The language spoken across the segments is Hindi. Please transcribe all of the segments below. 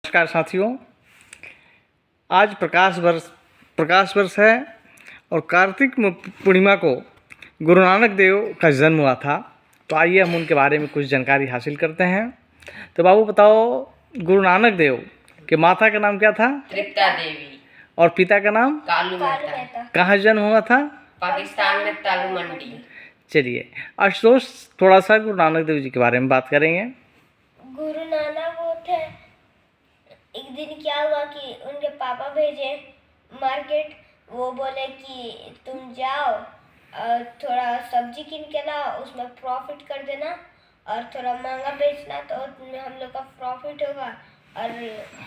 नमस्कार साथियों, आज प्रकाश वर्ष है और कार्तिक पूर्णिमा को गुरु नानक देव का जन्म हुआ था। तो आइए हम उनके बारे में कुछ जानकारी हासिल करते हैं। तो बाबू बताओ, गुरु नानक देव के माता का नाम क्या था? तृप्ता देवी। और पिता का नाम? कालू मेहता। कहाँ जन्म हुआ था? पाकिस्तान में तालू मंडी। चलिए आशुतोष, थोड़ा सा गुरु नानक देव जी के बारे में बात करेंगे। गुरु नानक वो थे, एक दिन क्या हुआ कि उनके पापा भेजे मार्केट। वो बोले कि तुम जाओ और थोड़ा सब्जी किन के लाओ, उसमें प्रॉफिट कर देना और थोड़ा महंगा बेचना, तो उसमें हम लोग का प्रॉफिट होगा और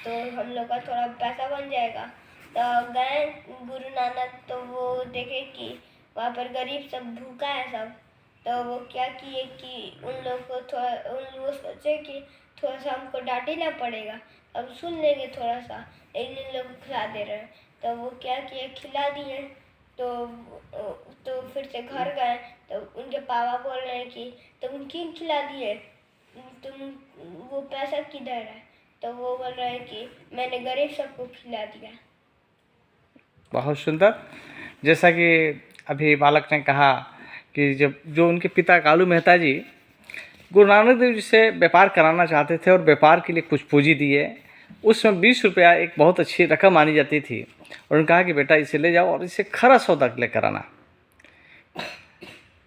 तो हम लोग का थोड़ा पैसा बन जाएगा। तो गए गुरु नानक, तो वो देखे कि वहाँ पर गरीब सब भूखा है सब। तो वो क्या किए कि वो सोचे कि थोड़ा सा हमको डांटना पड़ेगा, अब सुन लेंगे थोड़ा सा, एक दिन लोग खिला दे रहे हैं। तो वो क्या किए, खिला दिए। तो फिर से घर गए, तो उनके पापा बोल रहे हैं कि तुम क्यों खिला दिए, तुम वो पैसा किधर है? तो वो बोल रहे हैं कि मैंने गरीब सबको खिला दिया। बहुत सुंदर। जैसा कि अभी बालक ने कहा कि जो उनके पिता कालू मेहता जी गुरु नानक देव जी से व्यापार कराना चाहते थे और व्यापार के लिए कुछ पूंजी दिए। उसमें 20 रुपया एक बहुत अच्छी रकम मानी जाती थी और उन्होंने कहा कि बेटा इसे ले जाओ और इसे खरा सौदा लेकर आना।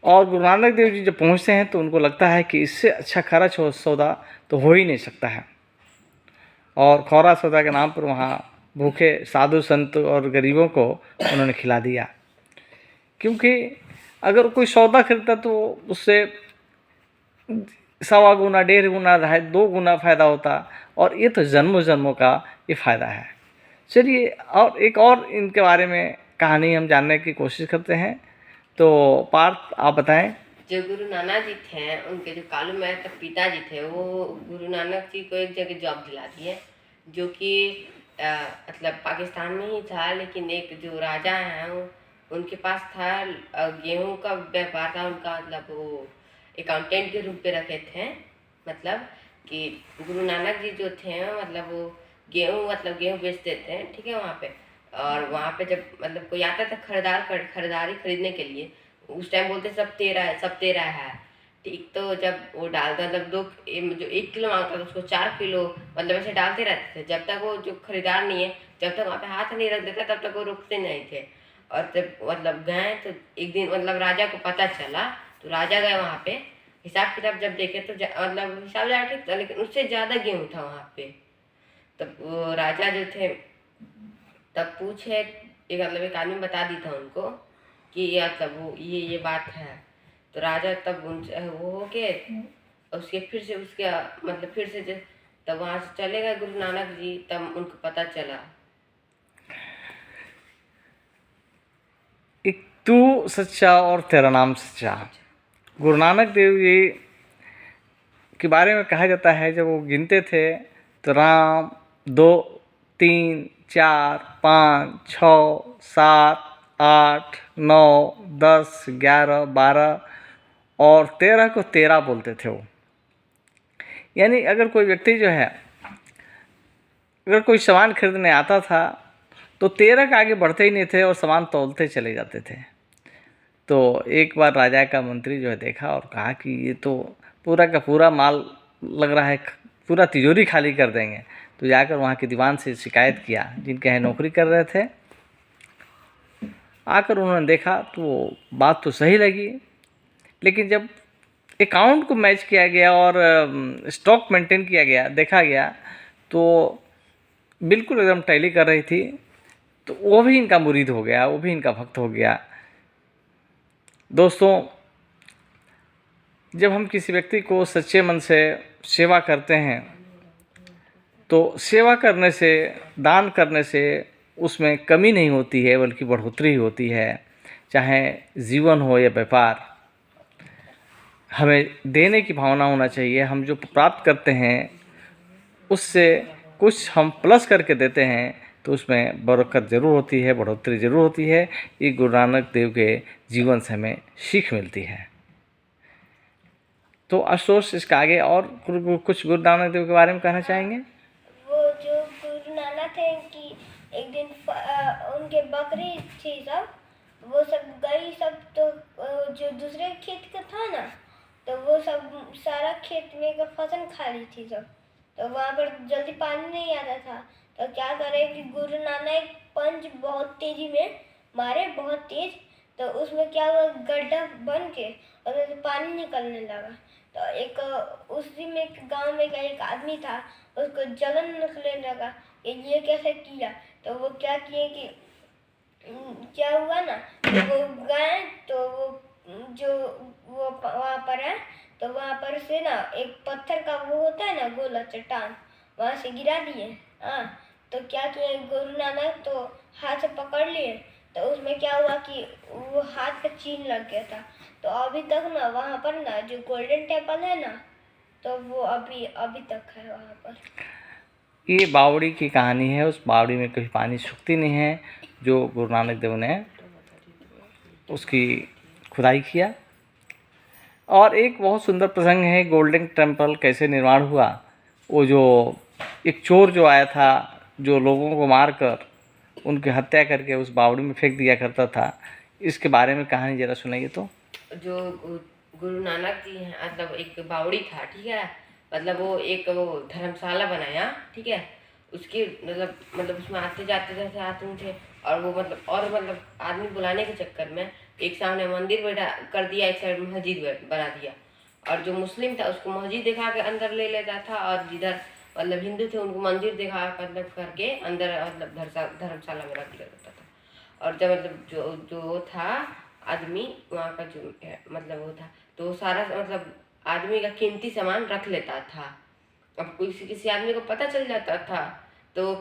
और गुरु नानक देव जी जब पहुँचते हैं तो उनको लगता है कि इससे अच्छा खरा सौदा तो हो ही नहीं सकता है। और खौरा सौदा के नाम पर वहाँ भूखे साधु संत और गरीबों को उन्होंने खिला दिया, क्योंकि अगर कोई सौदा खरीदता तो उससे 1.25 गुना 1.5 गुना 2 गुना फ़ायदा होता, और ये तो जन्मों जन्मों का ये फ़ायदा है। चलिए और एक और इनके बारे में कहानी हम जानने की कोशिश करते हैं। तो पार्थ आप बताएं। जो गुरु नानक जी थे, उनके जो कालू मेहता पिताजी थे, वो गुरु नानक जी को एक जगह जॉब दिला दिए, जो कि मतलब पाकिस्तान में ही था। लेकिन एक जो राजा हैं उनके पास था गेहूं का व्यापार था उनका, मतलब वो अकाउंटेंट के रूप में रखे थे। मतलब कि गुरु नानक जी जो थे मतलब वो गेहूं बेचते थे, ठीक है, वहाँ पे। और वहाँ पे जब मतलब कोई आता था खरीदारी खरीदने के लिए, उस टाइम बोलते सब तेरा है, ठीक। तो जब वो डालता मतलब जो 1 किलो मांगता था उसको 4 किलो मतलब ऐसे डालते रहते थे, जब तक वो जो खरीदार नहीं है, जब तक वहाँ पे हाथ नहीं रख देता तब तक वो रुकते नहीं थे। और जब मतलब गए तो एक दिन मतलब राजा को पता चला, तो राजा गए वहाँ पे, हिसाब किताब जब देखे तो मतलब हिसाब ज़्यादा ठीक था, लेकिन उससे ज़्यादा गेहूँ था वहाँ पे। तब वो राजा जो थे तब पूछे, एक मतलब एक आदमी बता दी था उनको कि ये मतलब वो ये बात है। तो राजा तब उनसे वो हो के उसके फिर से तब वहाँ से चले गए गुरु नानक जी। तब उनको पता चला। एक तू सच्चा और तेरा नाम सच्चा। गुरु नानक देव जी के बारे में कहा जाता है, जब वो गिनते थे तो राम 2 3 4 5 6 7 8 9 10 11 12 और 13 को 13 बोलते थे वो। यानी अगर कोई व्यक्ति जो है, अगर कोई सामान खरीदने आता था तो 13 के आगे बढ़ते ही नहीं थे और सामान तौलते चले जाते थे। तो एक बार राजा का मंत्री जो है देखा और कहा कि ये तो पूरा का पूरा माल लग रहा है, पूरा तिजोरी खाली कर देंगे। तो जाकर वहाँ के दीवान से शिकायत किया, जिनके यहाँ नौकरी कर रहे थे। आकर उन्होंने देखा तो बात तो सही लगी, लेकिन जब अकाउंट को मैच किया गया और स्टॉक मेंटेन किया गया, देखा गया तो बिल्कुल एकदम टैली कर रही थी। तो वो भी इनका मुरीद हो गया, वो भी इनका भक्त हो गया। दोस्तों, जब हम किसी व्यक्ति को सच्चे मन से सेवा करते हैं तो सेवा करने से, दान करने से उसमें कमी नहीं होती है, बल्कि बढ़ोतरी ही होती है। चाहे जीवन हो या व्यापार, हमें देने की भावना होना चाहिए। हम जो प्राप्त करते हैं उससे कुछ हम प्लस करके देते हैं तो उसमें बरकत ज़रूर होती है, बढ़ोतरी ज़रूर होती है। ये गुरु नानक देव के जीवन से हमें सीख मिलती है। तो आशुतोष, इसका आगे और कुछ गुरु नानक देव के बारे में कहना चाहेंगे? वो जो नाना थे कि एक दिन उनके बकरी थी सब, वो सब गई सब, तो जो दूसरे खेत का था ना, तो वो सब सारा खेत में का फसल खा ली थी सब। तो वहाँ पर जल्दी पानी नहीं आता था, तो क्या करे कि गुरु नानक पंच बहुत तेजी में मारे, बहुत तेज, तो उसमें क्या हुआ, गड्ढा बन के और उसमें से पानी निकलने लगा। तो एक उसी में गांव में का एक आदमी था, उसको जलन निकलने लगा कि ये कैसे किया। तो वो क्या किए कि क्या हुआ ना, तो वो गए, तो वो जो वो वहाँ पर है, तो वहाँ पर से ना एक पत्थर का वो होता है ना गोला चट्टान, वहाँ से गिरा दिए। हाँ, तो क्या किए गुरु नानक, तो हाथ से पकड़ लिए, तो उसमें क्या हुआ कि वो हाथ पे चीन लग गया था। तो अभी तक ना वहाँ पर ना जो गोल्डन टेम्पल है ना, तो वो अभी अभी तक है वहाँ पर। ये बावड़ी की कहानी है। उस बावड़ी में कभी पानी सूखती नहीं है, जो गुरु नानक देव ने उसकी खुदाई किया। और एक बहुत सुंदर प्रसंग है, गोल्डन टेम्पल कैसे निर्माण हुआ। वो जो एक चोर जो आया था, जो लोगों को मारकर उनकी हत्या करके उस बावड़ी में फेंक दिया करता था, इसके बारे में कहानी जरा सुनाइए तो। जो गुरु नानक जी हैं, मतलब एक बावड़ी था, ठीक है, मतलब वो एक वो धर्मशाला बनाया, ठीक है, उसके मतलब उसमें आते जाते जैसे आते थे, और वो मतलब आदमी बुलाने के चक्कर में एक सामने मंदिर बैठा कर दिया, एक साइड मस्जिद बना दिया, और जो मुस्लिम था उसको मस्जिद दिखा के अंदर ले लेता था, और जिधर मतलब हिंदू थे उनको मंदिर दिखा मतलब करके अंदर मतलब धर्मशाला में रख लेता था। और जब मतलब जो था आदमी वहाँ का जो मतलब वो था, तो वो सारा मतलब आदमी का कीमती सामान रख लेता था। अब किसी आदमी को पता चल जाता था